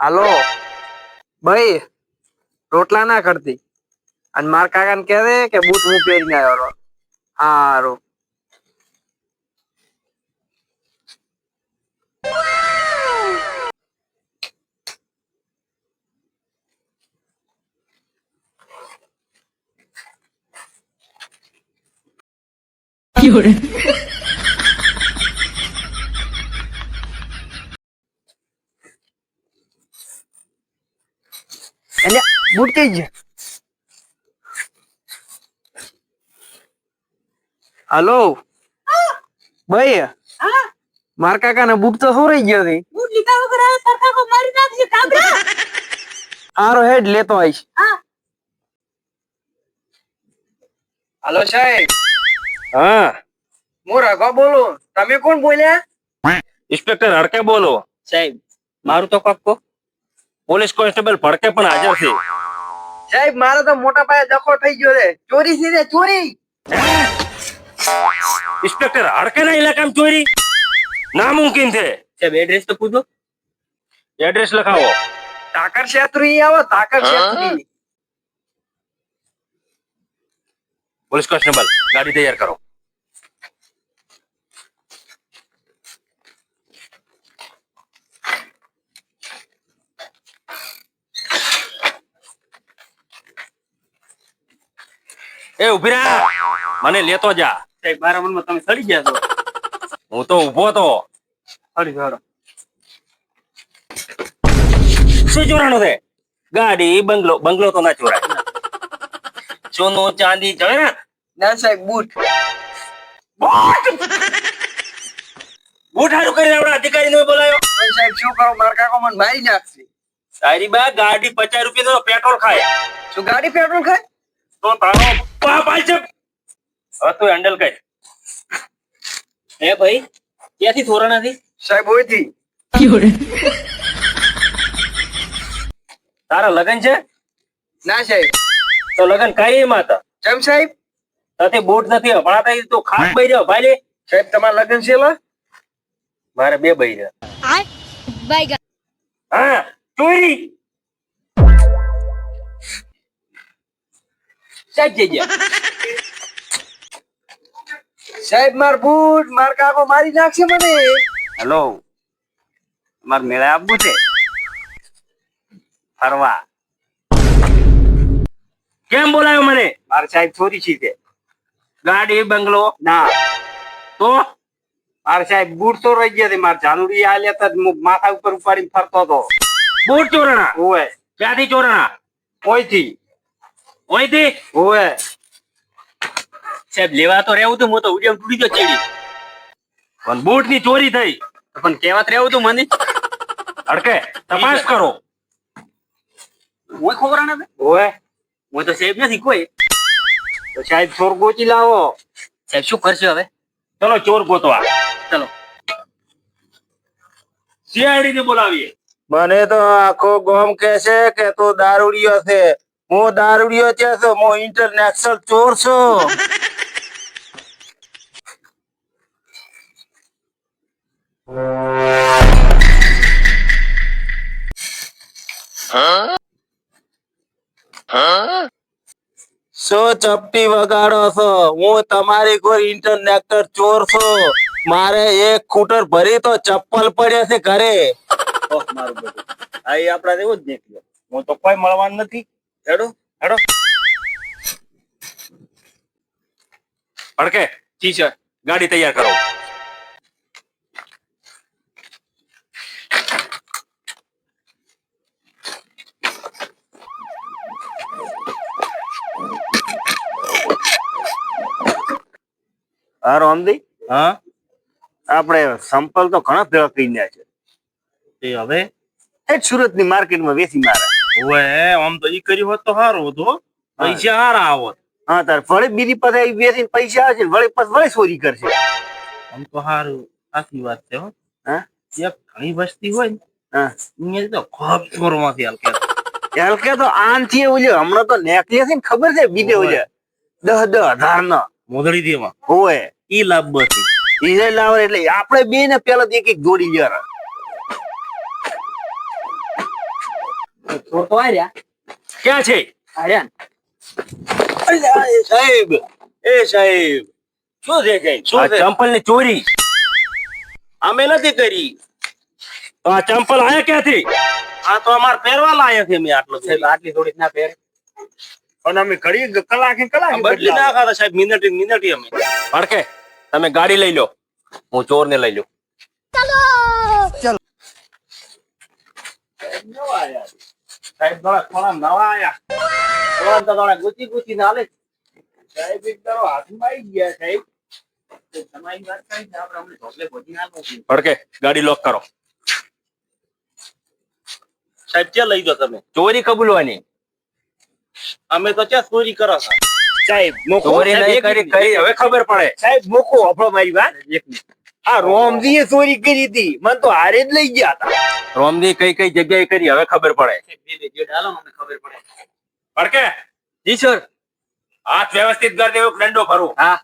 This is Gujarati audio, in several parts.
હાલો ભાઈ, રોટલા ના કરતી અને માર કાકા ને કહે કે બૂટ હું પહેરીને આવ્યો. હારું. એટલે બૂટ કઈ ગયા? હાલો ભાઈ, માર કાકા ને બૂટ તો સોરાઈ ગયો છે. બૂટ લીધા વગર આવે તાર કાકો મારી નાખશે કાબરા. હારો હેડ લેતો આવીશ. હાલો સાહેબ. હા, હું રાઘવા બોલું. તમે કોણ બોલ્યા? ઇન્સ્પેક્ટર હડકે બોલો. સાહેબ મારું તો કક્કો. પોલીસ કોન્સ્ટેબલ ભડકે પણ હાજર છે. સાહેબ મારો તો મોટા પાયે દખો થઈ ગયો છે. ચોરી છે રે, ચોરી. ઇન્સ્પેક્ટર હડકે ના ઇલાકામાં ચોરી નામુમકિન છે. સાહેબ એડ્રેસ તો પૂછો. એડ્રેસ લખાવો. ટાકર ક્ષેત્રી આવો, ટાકર ક્ષેત્રી. પોલીસ કોન્સ્ટેબલ ગાડી તૈયાર કરો. એ ઉભી રહા, મને લેતો જા. સાહેબ મારા મનમાં તમે સડી ગયા છો. હું તો ઉભો તો. સડી જાડો. શું ચોરાણું છે? ગાડી, બંગલો. બંગલો તો ના ચોરાય. સોનું ચાંદી ચડે ને. ના સાહેબ બૂટ. બૂટ હારું કરીને આપણા અધિકારી નો બોલાયો. પણ સાહેબ શું કરો, માર કાકો મને મારી નાખશે. તારી બા ગાડી 50 રૂપિયા પેટ્રોલ ખાય. શું ગાડી પેટ્રોલ ખાય? તો તારો બાપ આલ છે. હવે તું હેન્ડલ કર. હે ભાઈ, ક્યાંથી થોરાણા થી? સાહેબ ઓયથી. તારા લગન છે? ના સાહેબ. તો લગન કઈ માતા કેમ સાહેબ? તાતે બૂટ નથી ભણાતા તું ખાસ બઈ રહ્યો ભાઈ લે. સાહેબ તમારા લગ્ન છે લા? મારે 2 બઈ રહ્યા. હા ચોરી. સાહેબ જઈ સાહેબ માર બૂટ, માર કાકો મારી નાખશે મને. હેલો, મારે મેળે આપવું છે ફરવા. કેમ બોલાયો મને? મારે સાહેબ ચોરી છે તે. ગાડી બંગલો ના તો મારે સાહેબ બૂટ તો રહી ગયા છે. મારે જાનુડી આલ્યા તા, માથા ઉપર ઉપાડીને ફરતો હતો. બૂટ ચોરણા. ઓય ક્યાંથી ચોરણા? ઓયથી. ઓયથી? ઓય સાહેબ લેવા તો રહેવું તું, હું તો ઉડિયમ તૂટી ગયો ચીડી. પણ બૂટ ની ચોરી થઈ. પણ કેવાત રહેવું તું મને. હડકે તપાસ કરો. હું ખોરાણા ને ઓય હું તો સાહેબ નથી કોઈ. તો સાહેબ ચોર ગોચી લાવો. સાહેબ શું કરશે હવે? ચલો ચોર ગોતવા. ચલો. સીઆઈડી ને બોલાવીએ. મને તો આખો ગોમ કે છે કે તું દારૂડિયો છે. હું દારૂડિયો છે તો હું ઇન્ટરનેશનલ ચોર છું. શું ચપટી વગાડો છો? હું તમારી કોઈ ઇન્ટરનેશનલ ચોર છું. મારે 1 ખૂટર ભરી તો ચપ્પલ પડ્યા છે ઘરે. ઓહ મારું બધું આ એ આપડા જેવો જ નીકળ્યો. હું તો કોઈ મળવાનું નથી. હેડો હેડો. હડકે જી સર. ગાડી તૈયાર કરો. હા રોમદી, હા આપણે સંપલ તો ઘણા ભેળા થઈ ગયા છે. તે હવે એ સુરત ની માર્કેટ માં વેચી મારે. ઓએ આમ તો ઈ કર્યું હોત તો સારું હતું. પૈસા હારા આવત. હા તાર વળી બીજી પાસે વેચીને પૈસા આવશે, વળી પછી વળી ચોરી કરશે. આમ તો સારું. સાચી વાત છે હો. હા એક ઘણી વસ્તી હોય ને હા અહીંયા તો ખોબ ચોરમાંથી હલકે. હલકે તો આનથી ઓલ્યો હમણાં તો નેકલેસ ને ખબર છે બીજે ઓલ્યો 10,000 નો મોદડી દેવા હોય. ઈ લાભ બધી. ઈ લાવે એટલે આપણે બે ને પેલા એક એક જોડી લેવા. ચોર તો આર્યા ક્યાં છે? આર્યા ને. અલ્યા, એ સાહેબ શું છે સાહેબ આ ચંપલ ની ચોરી. અમે નથી કરી. તો આ ચંપલ આયા ક્યાંથી? આ તો અમાર પહેરવા લાયક છે. મેં આટલો સાહેબ આટલી થોડી ના પહેરે. અને અમે ઘડી કલાકે બદલી નાખા સાહેબ. મિનિટ અમે ભડકે તમે ગાડી લઈ લો, હું ચોર ને લઈ લઉં. સાહેબ થોડા થોડા નવા આયા. થોડા તો થોડા ગુચી ના લે. સાહેબ એક તારો હાથમાં આવી ગયા સાહેબ. તમારી વાત કરી છે આપણે અમને ઢોકલે પહોંચી ના પહોંચી. ભડકે ગાડી લોક કરો. સાહેબ ક્યાં લઈ જાઓ તમે? ચોરી કબૂલવાની. અમે તો ક્યાં ચોરી કરો છો? સાહેબ મોકો ચોરી નહીં કરી હવે ખબર પડે. સાહેબ મોકો આપણો મારી વાત. આ રોમજીએ ચોરી કરી હતી મને તો હારે જ લઈ ગયા હતા. રોમની કઈ કઈ જગ્યાએ કરી હવે ખબર પડે. બે જે ડાલો ને અમને ખબર પડે. ભડકે જી સર. હાથ વ્યવસ્થિત કરી દેવો, દંડો ભરું. હા.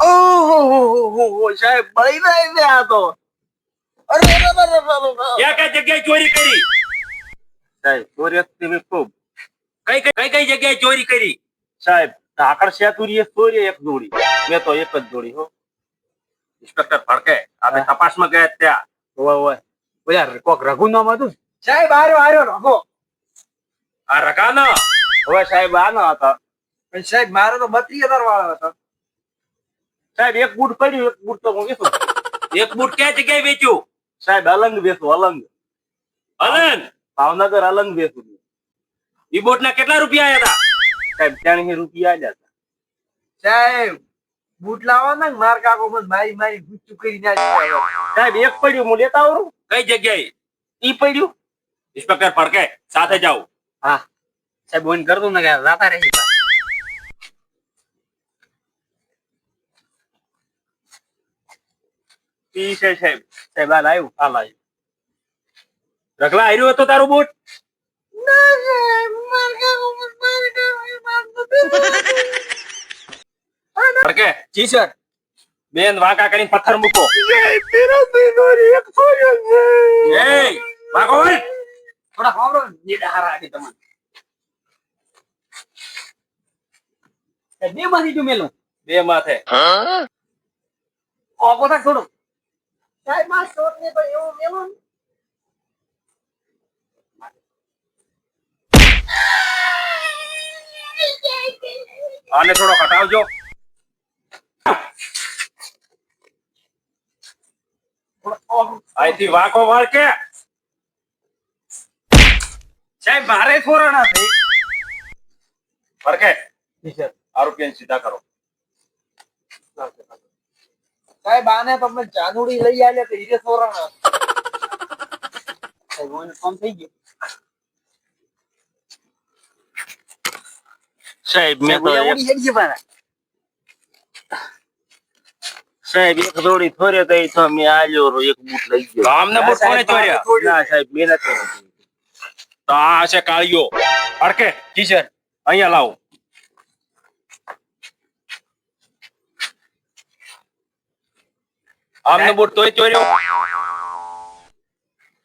ઓહો સાહેબ બળી જાય છે આ તો. અરે ક્યાં કઈ જગ્યાએ ચોરી કરી? સાહેબ ચોરી હતી ખૂબ. કઈ કઈ જગ્યાએ ચોરી કરી? સાહેબ ઢાકર સેતુરી ચોરી એક જોડી. મેં તો એક જ જોડી હો. ઇન્સ્પેક્ટર ભડકે આપણે તપાસમાં ગયા ત્યાં. ઓય ઓલા કોક રઘુ નામ હતું. સાહેબ આર્યો રઘો. આ રકાનો હવે સાહેબ આનો હતા. પણ સાહેબ મારો તો 32,000 વાળો હતો. સાહેબ એક બૂટ પડ્યું. એક બૂટ તો હું વેચું. એક બૂટ ક્યાં જગ્યાએ વેચ્યું? સાહેબ અલંગ વેચું. અલંગ અલંગ. ભાવનગર અલંગ વેચું. ઈ બૂટ ના કેટલા રૂપિયા આયા સાહેબ 300 રૂપિયા આલ્યા હતા. સાહેબ બૂટ લાવો ને માર કાકો મને મારી ગુચ્ચું કરી નાખ્યો. સાહેબ એક પડ્યું હું લેતા આવરું. હતા? કઈ જગ્યાએ? ઈ પડ્યું. ઇન્સ્પેક્ટર ભડકે સાથે જાઓ. સાહેબ બોન કર દઉં ને કે જાતા રહી. ઈ છે સાહેબ. સાહેબ આ લાવ્યું. આ લાવ્યું. રગલા આર્યું હતું તારું બૂટ? ભડકે જી સર. બેન વાંકા કરીને પથ્થર મૂકો. સાહેબ મેરા બેનોરી એક ચોર્યો છે. એ વાંકો વળ. થોડા સાંભળો ને જે ડાહા રાખી તમને. સાહેબ બે માંથી જો મેલું. બે માથે. ઓકો થાક થોડું. સાહેબ માર શોટ ને તો એવું મેલું ને. આને થોડો હટાવજો. અહીંથી વાંકો વળ કે. સાહેબ મારે થોડા નથી. ભડકે આરોપીને સીધા કરો. સાહેબ આને તો મેં ચાનુડી લઈ આલે તો હીરે સોરાણા. સાહેબ બોન કામ થઈ ગયું. સાહેબ મેં તો બોલ્યા એક- ઉડી હેડી પાછા. સાહેબ એક જોડી થોરે તો ઈ તો મેં આલ્યો રો. એક બૂટ લઈ તો ગયો. આમને બૂટ કોણે ચોર્યા? ના સાહેબ મેં નથી. તો આ છે કાળિયો. ભડકે જી સર. અહીંયા લાવો. આમને બૂટ તોય ચોર્યો.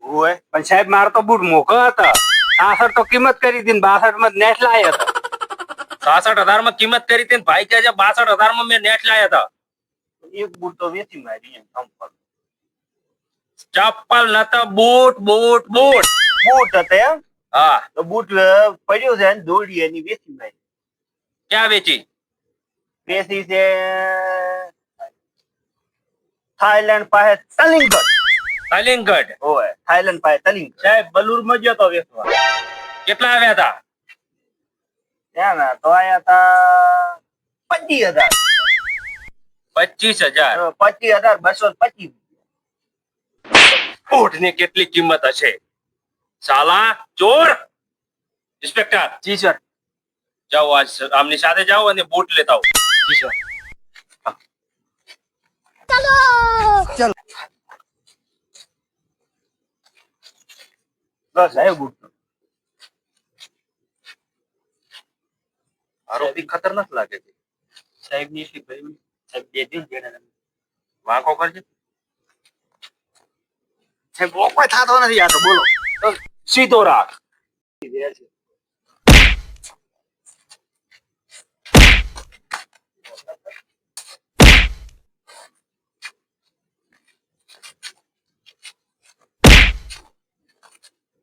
ઓય પણ સાહેબ મારો તો બૂટ મોઘો હતા. 66 તો કિંમત કરી હતી ને 62 માં નેટ લાયા હતા. 66,000 માં કિંમત કરી હતી ને ભાઈ કહે છે 62,000 માં મેં નેટ લાયા હતા. એક બૂટ તો વેચી મારી એમ ચંપલ. ચપ્પલ નતા, બૂટ બૂટ બૂટ. બૂટ હતા એમ? હા. તો બૂટ પડ્યો છે ને દોડી એની વેચી મારી. ક્યાં વેચી? વેચી છે થાઈલેન્ડ પાસે તલિંગડ. કલિંગડ. ઓય થાઈલેન્ડ પાસે તલિંગડ. સાહેબ બલુર માં ગયો તો વેચવા. કેટલા આવ્યા હતા? ત્યાં ના તો આયા તા 25,000. 25,000. 25,225. બૂટ ની કેટલી કિંમત હશે? સાલા ચોર. ઇન્સ્પેક્ટર જી સર. જાઓ આજ આમની સાથે જાઓ અને બૂટ લેતા આવો. જી સર. બસ સાહેબ બૂટ. આરોપી ખતરનાક લાગે છે. સાહેબ ની એટલી ભરી. સાહેબ બે દિન જેડા. વાંકો કરજે. સાહેબ કોઈ થતો નથી આ તો બોલો. સીધો રાખ. દે છે